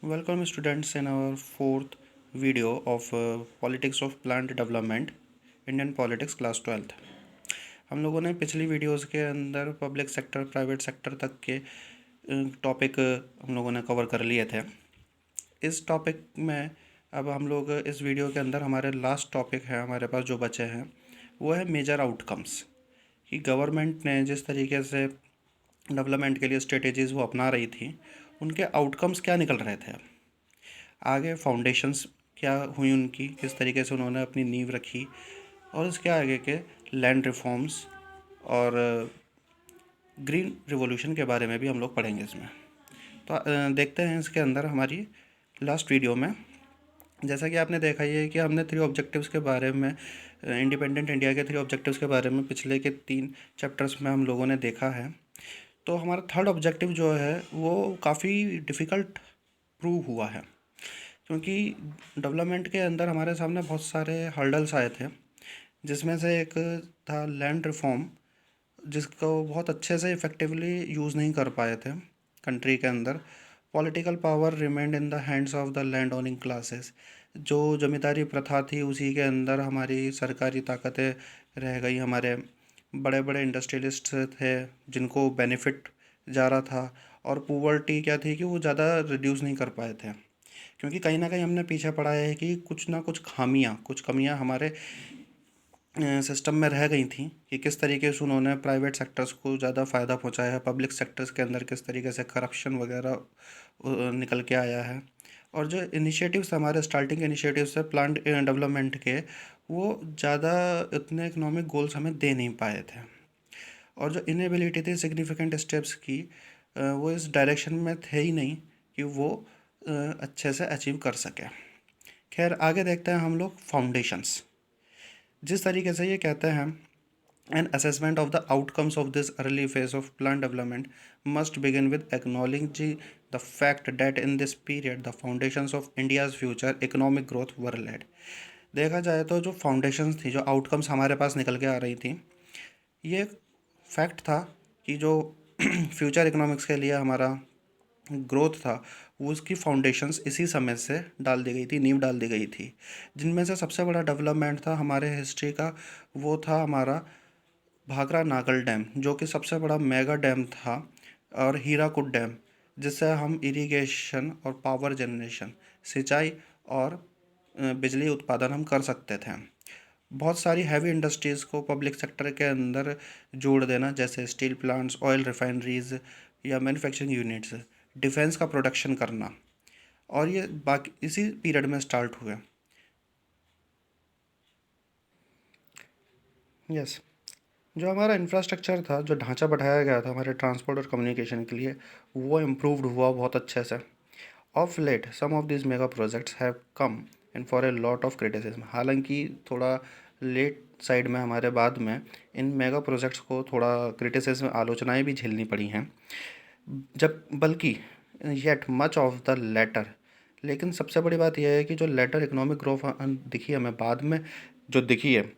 Welcome students in our fourth video of Politics of Plant Development, Indian Politics Class 12th। हम लोगों ने पिछली videos के अंदर पब्लिक सेक्टर प्राइवेट सेक्टर तक के टॉपिक हम लोगों ने कवर कर लिए थे। इस टॉपिक में अब हम लोग इस वीडियो के अंदर हमारे लास्ट टॉपिक है हमारे पास जो बचे हैं वो है मेजर आउटकम्स, कि गवर्नमेंट ने जिस तरीके से डेवलपमेंट के लिए स्ट्रेटेजीज़ वो अपना रही थी उनके आउटकम्स क्या निकल रहे थे। आगे फाउंडेशंस क्या हुई उनकी, किस तरीके से उन्होंने अपनी नींव रखी, और इसके आगे के लैंड रिफॉर्म्स और ग्रीन रिवॉल्यूशन के बारे में भी हम लोग पढ़ेंगे इसमें। तो देखते हैं इसके अंदर हमारी लास्ट वीडियो में। जैसा कि आपने देखा ही है कि हमने 3 ऑब्जेक्टिव्स के बारे में, इंडिपेंडेंट इंडिया के 3 ऑब्जेक्टिव्स के बारे में पिछले के 3 चैप्टर्स में हम लोगों ने देखा है। तो हमारा थर्ड ऑब्जेक्टिव जो है वो काफ़ी डिफ़िकल्ट प्रूव हुआ है, क्योंकि डेवलपमेंट के अंदर हमारे सामने बहुत सारे हर्डल्स आए थे, जिसमें से एक था लैंड रिफॉर्म, जिसको बहुत अच्छे से इफ़ेक्टिवली यूज़ नहीं कर पाए थे कंट्री के अंदर। Political power remained in the hands of the land owning classes. जो जमींदारी प्रथा थी उसी के अंदर हमारी सरकारी ताकतें रह गई, हमारे बड़े बड़े इंडस्ट्रियलिस्ट थे जिनको बेनिफिट जा रहा था, और पुअर्टी क्या थी कि वो ज़्यादा रिड्यूस नहीं कर पाए थे, क्योंकि कहीं ना कहीं हमने पीछे पड़ा है कि कुछ ना कुछ खामियां, कुछ कमियां हमारे सिस्टम में रह गई थी, कि किस तरीके से उन्होंने प्राइवेट सेक्टर्स को ज़्यादा फ़ायदा पहुंचाया है, पब्लिक सेक्टर्स के अंदर किस तरीके से करप्शन वगैरह निकल के आया है। और जो इनिशिएटिव्स हमारे स्टार्टिंग इनिशिएटिव्स है प्लांट डेवलपमेंट के, वो ज़्यादा इतने इकोनॉमिक गोल्स हमें दे नहीं पाए थे, और जो इनेबिलिटी थी सिग्निफिकेंट स्टेप्स की, वो इस डायरेक्शन में थे ही नहीं कि वो अच्छे से अचीव कर सके। खैर आगे देखते हैं हम लोग फाउंडेशंस। जिस तरीके से ये कहते हैं, an assessment of the outcomes of this early phase of plan development must begin with acknowledging the fact that in this period the foundations of India's future economic growth were laid. देखा जाए तो जो foundations थी, जो outcomes हमारे पास निकल के आ रही थी, ये फैक्ट था कि जो फ्यूचर इकोनॉमिक्स के लिए हमारा ग्रोथ था वो उसकी फाउंडेशंस इसी समय से डाल दी गई थी, नींव डाल दी गई थी। जिनमें से सबसे बड़ा डेवलपमेंट था हमारे हिस्ट्री का, वो था हमारा भाखरा नागल डैम, जो कि सबसे बड़ा मेगा डैम था, और हीराकुद डैम, जिससे हम इरिगेशन और पावर जनरेशन, सिंचाई और बिजली उत्पादन हम कर सकते थे। बहुत सारी हैवी इंडस्ट्रीज़ को पब्लिक सेक्टर के अंदर जोड़ देना, जैसे स्टील प्लांट्स, ऑयल रिफाइनरीज या मैन्युफैक्चरिंग यूनिट्स, डिफेंस का प्रोडक्शन करना, और ये बाकी इसी पीरियड में स्टार्ट हुए। यस, जो हमारा इंफ्रास्ट्रक्चर था, जो ढांचा बढ़ाया गया था हमारे ट्रांसपोर्ट और कम्युनिकेशन के लिए, वो इम्प्रूव्ड हुआ बहुत अच्छे से। Of late some of this mega projects have come in for a lot of criticism. हालांकि थोड़ा लेट साइड में हमारे बाद में इन मेगा प्रोजेक्ट्स को थोड़ा क्रिटिसिज्म, आलोचनाएं भी झेलनी पड़ी हैं, जब बल्कि yet much of the latter. लेकिन सबसे बड़ी बात यह है कि जो लेटर इकोनॉमिक ग्रोथ दिखी हमें बाद में, जो दिखी है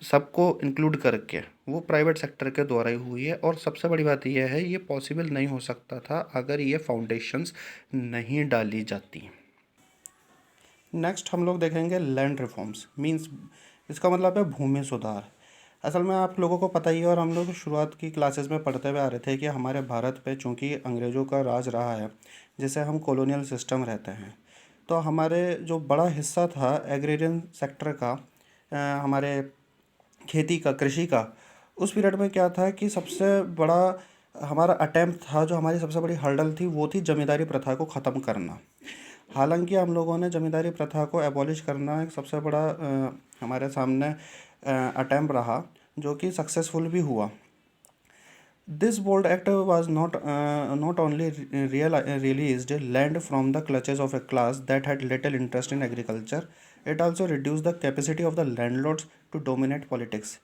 सबको इंक्लूड करके, वो प्राइवेट सेक्टर के द्वारा ही हुई है। और सबसे बड़ी बात यह है, ये पॉसिबल नहीं हो सकता था अगर ये फाउंडेशंस नहीं डाली जाती। नेक्स्ट हम लोग देखेंगे लैंड रिफॉर्म्स, मींस इसका मतलब है भूमि सुधार। असल में आप लोगों को पता ही है, और हम लोग शुरुआत की क्लासेस में पढ़ते हुए आ रहे थे, कि हमारे भारत पे चूंकि अंग्रेज़ों का राज रहा है, जिसे हम कॉलोनियल सिस्टम रहते हैं, तो हमारे जो बड़ा हिस्सा था एग्रेरियन सेक्टर का, हमारे खेती का, कृषि का, उस पीरियड में क्या था कि सबसे बड़ा हमारा अटेम्प्ट था, जो हमारी सबसे बड़ी हर्डल थी, वो थी जमींदारी प्रथा को ख़त्म करना। हालांकि हम लोगों ने जमींदारी प्रथा को एबॉलिश करना एक सबसे बड़ा हमारे सामने अटेम्प्ट रहा, जो कि सक्सेसफुल भी हुआ। This bold act was not only released land from the clutches of a class that had little interest in agriculture, it also reduced the capacity of the landlords to dominate politics.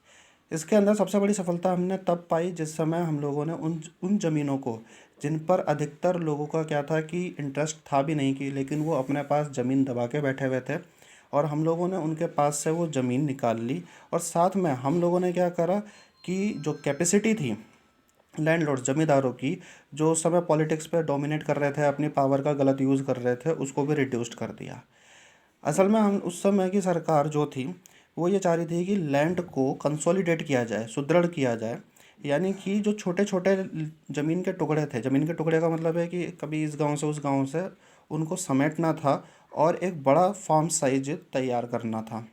इसके अंदर सबसे बड़ी सफलता हमने तब पाई जिस समय हम लोगों ने उन ज़मीनों को, जिन पर अधिकतर लोगों का क्या था कि इंटरेस्ट था भी नहीं, कि लेकिन वो अपने पास ज़मीन दबा के बैठे हुए थे, और हम लोगों ने उनके पास से वो ज़मीन निकाल ली। और साथ में हम लोगों ने क्या करा कि जो कैपेसिटी थी लैंडलॉर्ड्स जमींदारों की, जो उस समय पॉलिटिक्स पे डोमिनेट कर रहे थे, अपनी पावर का गलत यूज़ कर रहे थे, उसको भी रिड्यूस्ड कर दिया। असल में हम उस समय की सरकार जो थी वो ये चाह रही थी कि लैंड को कंसोलिडेट किया जाए, सुदृढ़ किया जाए। यानी कि जो छोटे छोटे ज़मीन के टुकड़े थे, ज़मीन के टुकड़े का मतलब है कि कभी इस गांव से उस गांव से, उनको समेटना था और एक बड़ा फार्म साइज तैयार करना था,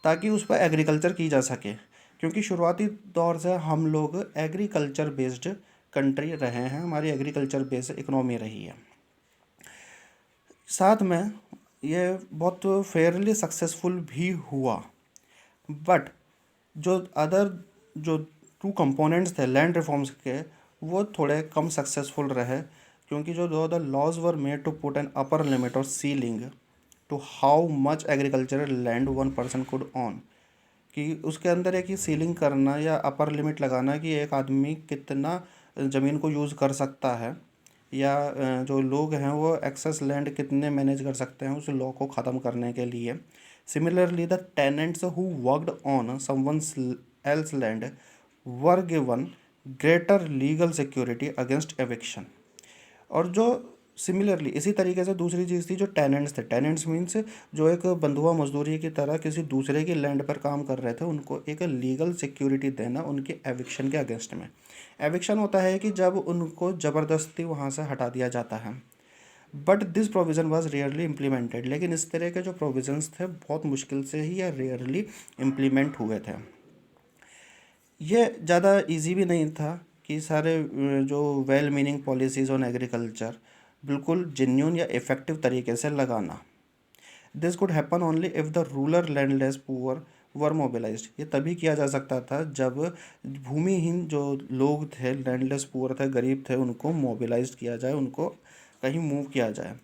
ताकि उस पर एग्रीकल्चर की जा सके। क्योंकि शुरुआती दौर से हम लोग एग्रीकल्चर बेस्ड कंट्री रहे हैं, हमारी एग्रीकल्चर बेस्ड इकोनॉमी रही है। साथ में ये बहुत फेयरली सक्सेसफुल भी हुआ। बट जो अदर जो टू कंपोनेंट्स थे लैंड रिफॉर्म्स के, वो थोड़े कम सक्सेसफुल रहे। क्योंकि जो the laws were made to put an upper limit और ceiling to how much agricultural land one person could own, कि उसके अंदर एक ही सीलिंग करना या अपर लिमिट लगाना कि एक आदमी कितना ज़मीन को यूज़ कर सकता है, या जो लोग हैं वो एक्सेस लैंड कितने मैनेज कर सकते हैं, उस लॉ को ख़त्म करने के लिए। Similarly the tenants who worked on someone else land were given greater legal security against eviction. और जो सिमिलरली इसी तरीके से दूसरी चीज़ थी, जो टेनेंट्स थे, टेनेंट्स मीन्स जो एक बंधुआ मजदूरी की तरह किसी दूसरे की लैंड पर काम कर रहे थे, उनको एक लीगल सिक्योरिटी देना उनके एविक्शन के अगेंस्ट में। एविक्शन होता है कि जब उनको ज़बरदस्ती वहाँ से हटा दिया जाता है। But this provision was rarely implemented, लेकिन इस तरह के जो प्रोविज़न्स थे बहुत मुश्किल से ही या रेयरली इम्प्लीमेंट हुए थे। ये ज़्यादा इजी भी नहीं था कि सारे जो well meaning policies on agriculture बिल्कुल जेन्यून या इफ़ेक्टिव तरीके से लगाना। This could happen only if the rural landless poor were mobilised. ये तभी किया जा सकता था जब भूमिहीन जो लोग थे, लैंडलेस पुअर थे, गरीब थे, उनको मोबिलाइज किया जाए, उनको कहीं मूव किया जाए।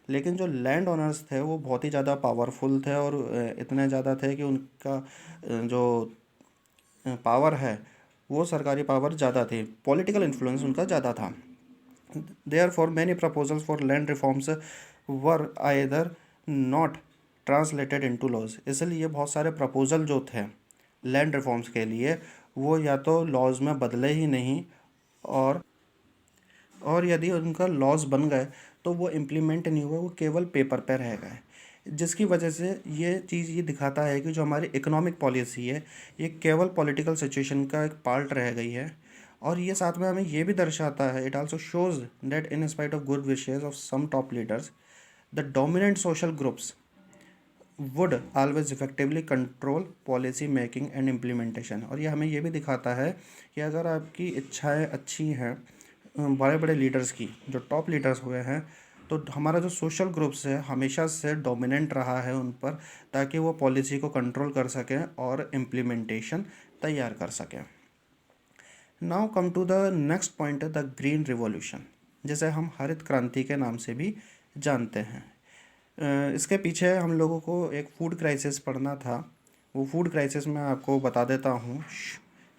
लेकिन जो लैंड ओनर्स थे वो बहुत ही ज़्यादा पावरफुल थे, और इतने ज़्यादा थे कि उनका जो पावर है वो सरकारी पावर ज़्यादा थी, पॉलिटिकल इन्फ्लुएंस उनका ज़्यादा था। Therefore many proposals for land reforms were either not translated into laws. इसलिए बहुत सारे प्रपोजल जो थे लैंड रिफॉर्म्स के लिए, वो या तो लॉज में बदले ही नहीं, और यदि उनका लॉज बन गए तो वो इम्प्लीमेंट नहीं हुए, वो केवल पेपर पे रह गए। जिसकी वजह से ये चीज़ ये दिखाता है कि जो हमारी इकोनॉमिक पॉलिसी है ये केवल पॉलिटिकल सिचुएशन का एक पार्ट रह गई है। और ये साथ में हमें ये भी दर्शाता है, it also shows that in spite of good wishes of some top leaders, the dominant social groups would always effectively control policy making and implementation. और ये हमें ये भी दिखाता है कि अगर आपकी इच्छाएं अच्छी हैं बड़े बड़े लीडर्स की, जो टॉप लीडर्स हुए हैं, तो हमारा जो सोशल ग्रुप्स है हमेशा से डोमिनेंट रहा है उन पर, ताकि वो पॉलिसी को कंट्रोल कर सकें और इम्प्लीमेंटेशन तैयार कर सकें। Now come to the next point, the green revolution, जिसे हम हरित क्रांति के नाम से भी जानते हैं। इसके पीछे हम लोगों को एक फूड क्राइसिस पढ़ना था। वो फूड क्राइसिस मैं आपको बता देता हूँ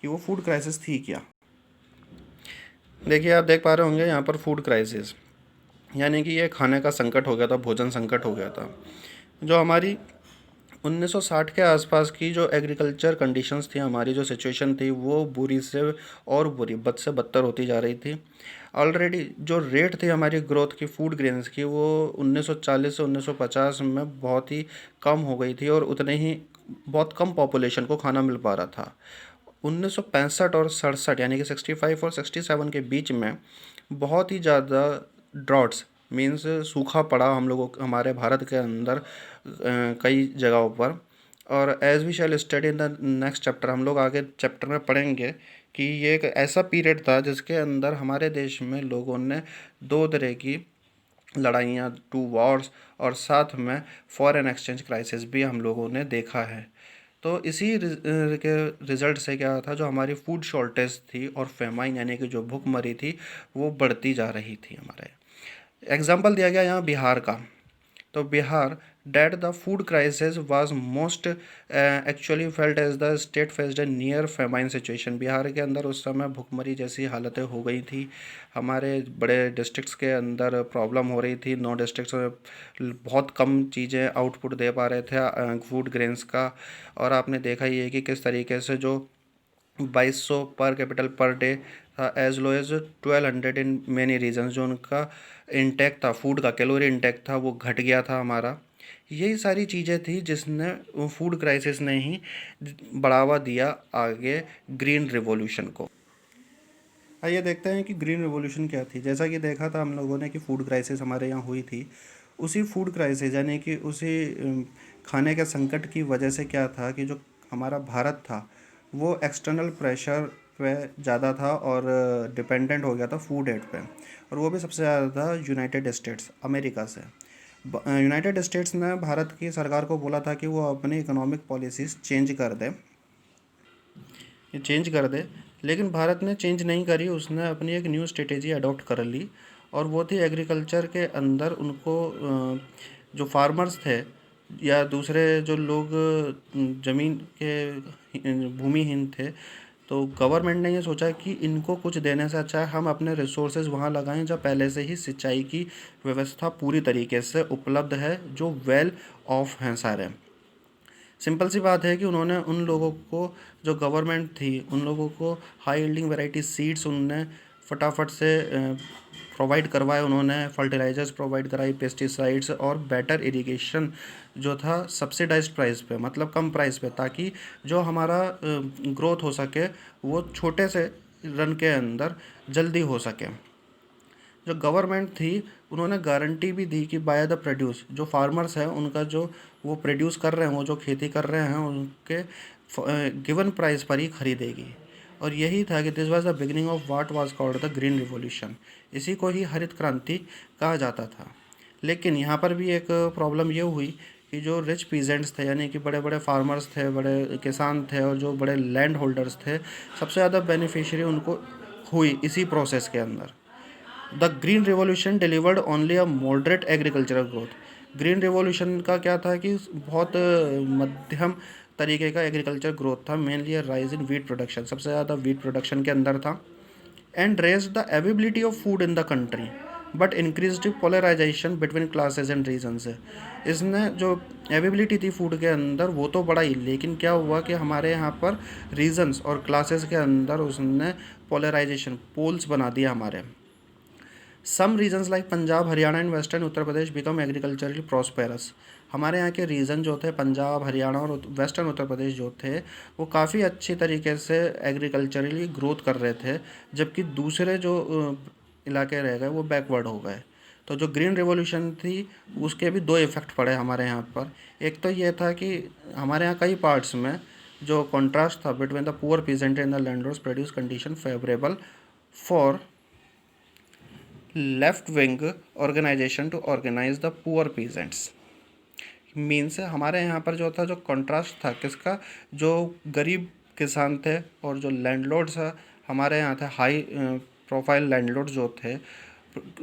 कि वो फूड क्राइसिस थी क्या। देखिए, आप देख पा रहे होंगे यहाँ पर फूड क्राइसिस, यानी कि ये खाने का संकट हो गया था, भोजन संकट हो गया था। जो हमारी 1960 के आसपास की जो एग्रीकल्चर कंडीशंस थी, हमारी जो सिचुएशन थी, वो बुरी से और बुरी, बद से बदतर होती जा रही थी। ऑलरेडी जो रेट थी हमारी ग्रोथ की फूड ग्रेन्स की, वो 1940 से 1950 में बहुत ही कम हो गई थी, और उतने ही बहुत कम पॉपुलेशन को खाना मिल पा रहा था। 1965 और 67 यानी कि 65 और 67 के बीच में बहुत ही ज़्यादा ड्रॉट्स मीन्स सूखा पड़ा हम लोगों हमारे भारत के अंदर कई जगहों पर। और as we shall study in the next chapter, हम लोग आगे चैप्टर में पढ़ेंगे कि ये एक ऐसा पीरियड था जिसके अंदर हमारे देश में लोगों ने दो तरह की लड़ाइयाँ, टू वॉर्स, और साथ में फॉरेन एक्सचेंज क्राइसिस भी हम लोगों ने देखा है। तो इसी के रिज़ल्ट से क्या था, जो हमारी फूड शॉर्टेज थी और फेमाइन यानी कि जो भूखमरी थी, वो बढ़ती जा रही थी। हमारे एग्जाम्पल दिया गया यहाँ बिहार का। तो Bihar that the food crisis was most actually felt as the state faced a near famine situation. Bihar के अंदर उस समय भुखमरी जैसी हालतें हो गई थी। हमारे बड़े डिस्ट्रिक्ट्स के अंदर प्रॉब्लम हो रही थी। 9 डिस्ट्रिक्ट्स में बहुत कम चीज़ें आउटपुट दे पा रहे थे फूड ग्रेन्स का। और आपने देखा ही है कि किस तरीके से जो 2200 पर कैपिटल पर डे था as low as 1200 in many regions. जो उनका इंटेक था, फूड का कैलोरी इंटेक था, वो घट गया था हमारा। यही सारी चीज़ें थी जिसने फूड क्राइसिस ने ही बढ़ावा दिया आगे ग्रीन रिवॉल्यूशन को। आइए देखते हैं कि ग्रीन रिवॉल्यूशन क्या थी। जैसा कि देखा था हम लोगों ने कि फूड क्राइसिस हमारे यहाँ हुई थी, उसी फूड क्राइसिस यानी कि उसी खाने के संकट की वजह से क्या था कि जो हमारा भारत था वो एक्सटर्नल प्रेशर पे ज़्यादा था और डिपेंडेंट हो गया था फूड एड पे, और वो भी सबसे ज़्यादा था यूनाइटेड स्टेट्स अमेरिका से। यूनाइटेड स्टेट्स ने भारत की सरकार को बोला था कि वो अपनी इकोनॉमिक पॉलिसीज़ चेंज कर दे, लेकिन भारत ने चेंज नहीं करी। उसने अपनी एक न्यू स्ट्रेटेजी अडॉप्ट कर ली, और वो थी एग्रीकल्चर के अंदर उनको जो फार्मर्स थे या दूसरे जो लोग ज़मीन के भूमिहीन थे, तो गवर्नमेंट ने ये सोचा कि इनको कुछ देने से अच्छा है हम अपने रिसोर्सेज वहाँ लगाएं जहाँ पहले से ही सिंचाई की व्यवस्था पूरी तरीके से उपलब्ध है, जो वेल ऑफ हैं सारे। सिंपल सी बात है कि उन्होंने उन लोगों को, जो गवर्नमेंट थी, उन लोगों को हाई यील्डिंग वैरायटी सीड्स उनने फटाफट से प्रोवाइड करवाए। उन्होंने फर्टिलाइजर्स प्रोवाइड कराई, पेस्टिसाइड्स और बेटर इरिगेशन जो था सब्सिडाइज्ड प्राइस पे, मतलब कम प्राइस पे, ताकि जो हमारा ग्रोथ हो सके वो छोटे से रन के अंदर जल्दी हो सके। जो गवर्नमेंट थी उन्होंने गारंटी भी दी कि बाय द प्रोड्यूस, जो फार्मर्स हैं उनका जो वो प्रोड्यूस कर रहे हैं, वो जो खेती कर रहे हैं उनके गिवन प्राइस पर ही खरीदेगी। और यही था कि this was the beginning of what was called the green revolution. इसी को ही हरित क्रांति कहा जाता था। लेकिन यहाँ पर भी एक प्रॉब्लम ये हुई कि जो रिच पीजेंट्स थे, यानी कि बड़े बड़े फार्मर्स थे, बड़े किसान थे, और जो बड़े लैंड होल्डर्स थे, सबसे ज़्यादा बेनिफिशियरी उनको हुई इसी प्रोसेस के अंदर। The green revolution delivered only a moderate agricultural growth. Green revolution का क्या था कि बहुत मध्यम तरीके का एग्रीकल्चर ग्रोथ था, mainly rise in wheat production, सबसे ज़्यादा वीट प्रोडक्शन के अंदर था। And raise the availability of food in the country, but increase polarisation between classes and regions. इसने जो अवेबिलिटी थी फूड के अंदर वो तो बढ़ाई, लेकिन क्या हुआ कि हमारे यहाँ पर रीजन्स और क्लासेस के अंदर उसने पोलराइजेशन, पोल्स बना दिया हमारे। Some regions like Punjab, Haryana and western Uttar Pradesh become agriculturally prosperous. हमारे यहाँ के रीजन जो थे पंजाब, हरियाणा और वेस्टर्न उत्तर प्रदेश जो थे वो काफ़ी अच्छी तरीके से एग्रीकल्चरली ग्रोथ कर रहे थे, जबकि दूसरे जो इलाके रह गए वो बैकवर्ड हो गए। तो जो ग्रीन रिवॉल्यूशन थी उसके भी दो इफ़ेक्ट पड़े हमारे यहाँ पर। एक तो ये था कि हमारे यहाँ कई पार्ट्स में जो कॉन्ट्रास्ट था between the poor peasant and the landlords produce condition favourable for left wing organisation to organise the poor peasants. Means हमारे यहाँ पर जो था, जो कंट्रास्ट था किसका, जो गरीब किसान थे और जो लैंडलॉर्ड्स हमारे यहाँ थे, हाई प्रोफाइल लैंडलॉर्ड्स जो थे,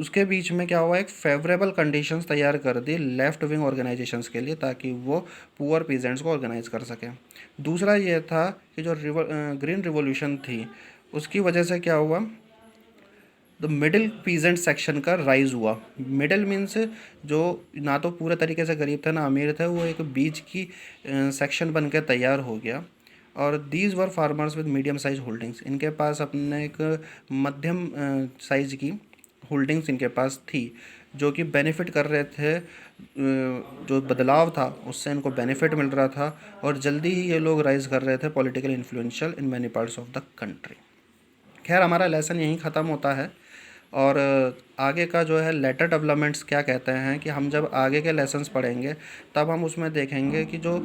उसके बीच में क्या हुआ, एक फेवरेबल कंडीशंस तैयार कर दी लेफ़्ट विंग ऑर्गेनाइजेशंस के लिए, ताकि वो पुअर पीजेंट्स को ऑर्गेनाइज कर सकें। दूसरा ये था कि जो ग्रीन रिवॉल्यूशन थी उसकी वजह से क्या हुआ, द मिडिल पीजेंट सेक्शन का राइज हुआ। मिडिल मीन्स जो ना तो पूरे तरीके से गरीब थे ना अमीर थे, वो एक बीच की सेक्शन बन के तैयार हो गया। और these were farmers with medium size holdings, इनके पास अपने एक मध्यम साइज की होल्डिंग्स इनके पास थी, जो कि बेनिफिट कर रहे थे। जो बदलाव था उससे इनको बेनिफिट मिल रहा था, और जल्दी ही ये लोग राइज कर रहे थे political influential in many parts of the country. खैर हमारा लेसन यहीं ख़त्म होता है, और आगे का जो है लेटर डेवलपमेंट्स क्या कहते हैं कि हम जब आगे के लेसन्स पढ़ेंगे तब हम उसमें देखेंगे कि जो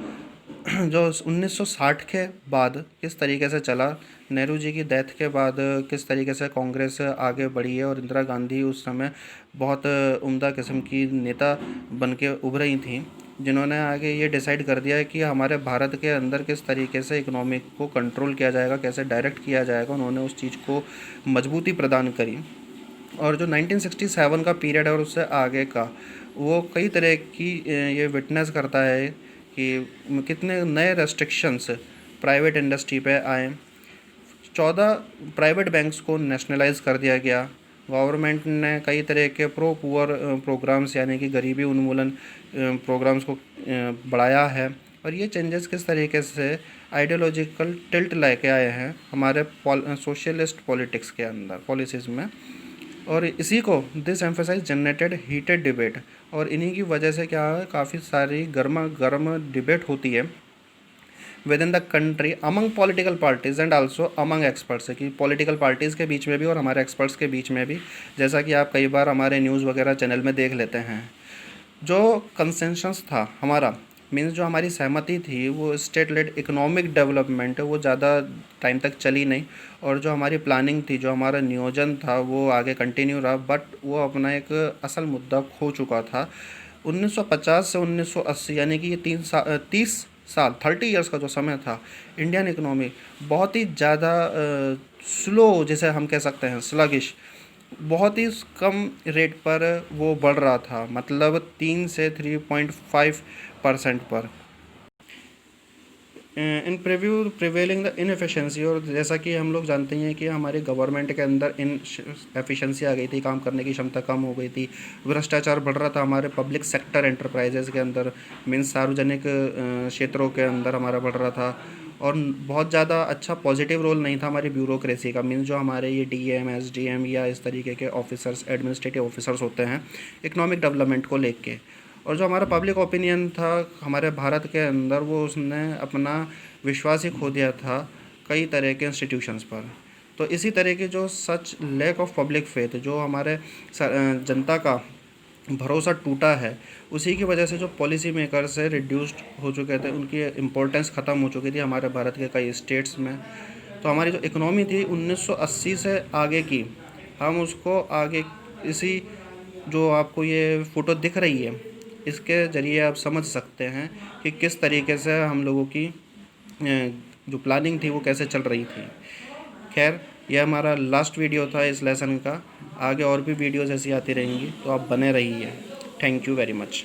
जो 1960 के बाद किस तरीके से चला, नेहरू जी की डेथ के बाद किस तरीके से कांग्रेस आगे बढ़ी है, और इंदिरा गांधी उस समय बहुत उम्दा किस्म की नेता बन के उभरी थी, जिन्होंने आगे ये डिसाइड कर दिया कि हमारे भारत के अंदर किस तरीके से इकोनॉमिक को कंट्रोल किया जाएगा, कैसे डायरेक्ट किया जाएगा। उन्होंने उस चीज़ को मजबूती प्रदान करी। और जो 1967 का पीरियड है और उससे आगे का, वो कई तरह की ये विटनेस करता है कि कितने नए रेस्ट्रिक्शंस प्राइवेट इंडस्ट्री पे आए। 14 प्राइवेट बैंक्स को नेशनलाइज कर दिया गया। गवर्नमेंट ने कई तरह के प्रो पुअर प्रोग्राम्स यानी कि गरीबी उन्मूलन प्रोग्राम्स को बढ़ाया है। और ये चेंजेस किस तरीके से आइडियोलॉजिकल टिल्ट लेके आए हैं हमारे सोशलिस्ट पॉलिटिक्स के अंदर, पॉलिसीज़ में। और इसी को this emphasise generated heated debate, और इन्हीं की वजह से क्या है, काफ़ी सारी गर्मा गर्म डिबेट होती है with in the country among political parties and also among experts, कि पॉलिटिकल पार्टीज़ के बीच में भी और हमारे एक्सपर्ट्स के बीच में भी। जैसा कि आप कई बार हमारे न्यूज़ वगैरह चैनल में देख लेते हैं, जो कंसेंसस था हमारा, मीन्स जो हमारी सहमति थी, वो स्टेट लेड इकोनॉमिक डेवलपमेंट, वो ज़्यादा टाइम तक चली नहीं। और जो हमारी प्लानिंग थी, जो हमारा नियोजन था, वो आगे कंटिन्यू रहा, बट वो अपना एक असल मुद्दा खो चुका था। 1950 से 1980, यानी कि ये 30 साल 30 इयर्स का जो समय था, इंडियन इकोनॉमी बहुत ही ज़्यादा स्लो, जैसे हम कह सकते हैं स्लगिश, बहुत ही कम रेट पर वो बढ़ रहा था, मतलब 3 से 3.5% पर। इन प्रिवेलिंग द इनएफिशिएंसी, और जैसा कि हम लोग जानते हैं कि हमारे गवर्नमेंट के अंदर इन एफिशिएंसी आ गई थी, काम करने की क्षमता कम हो गई थी, भ्रष्टाचार बढ़ रहा था हमारे पब्लिक सेक्टर एंटरप्राइजेज के अंदर, मीन्स सार्वजनिक क्षेत्रों के अंदर हमारा बढ़ रहा था। और बहुत ज़्यादा अच्छा पॉजिटिव रोल नहीं था हमारी ब्यूरोक्रेसी का, मीन्स जो हमारे ये डीएम, एसडीएम या इस तरीके के ऑफिसर्स, एडमिनिस्ट्रेटिव ऑफिसर्स होते हैं इकोनॉमिक डेवलपमेंट को लेके। और जो हमारा पब्लिक ओपिनियन था हमारे भारत के अंदर, वो उसने अपना विश्वास ही खो दिया था कई तरह के इंस्टीट्यूशंस पर। तो इसी तरह की जो सच लैक ऑफ पब्लिक फेथ, जो हमारे जनता का भरोसा टूटा है, उसी की वजह से जो पॉलिसी मेकर्स है रिड्यूस्ड हो चुके थे, उनकी इम्पोर्टेंस ख़त्म हो चुकी थी हमारे भारत के कई स्टेट्स में। तो हमारी जो इकोनॉमी थी 1980 से आगे की, हम उसको आगे इसी जो आपको ये फ़ोटो दिख रही है, इसके ज़रिए आप समझ सकते हैं कि किस तरीके से हम लोगों की जो प्लानिंग थी वो कैसे चल रही थी। खैर, यह हमारा लास्ट वीडियो था इस लेसन का। आगे और भी वीडियोज़ ऐसी आती रहेंगी, तो आप बने रहिए। Thank you very much.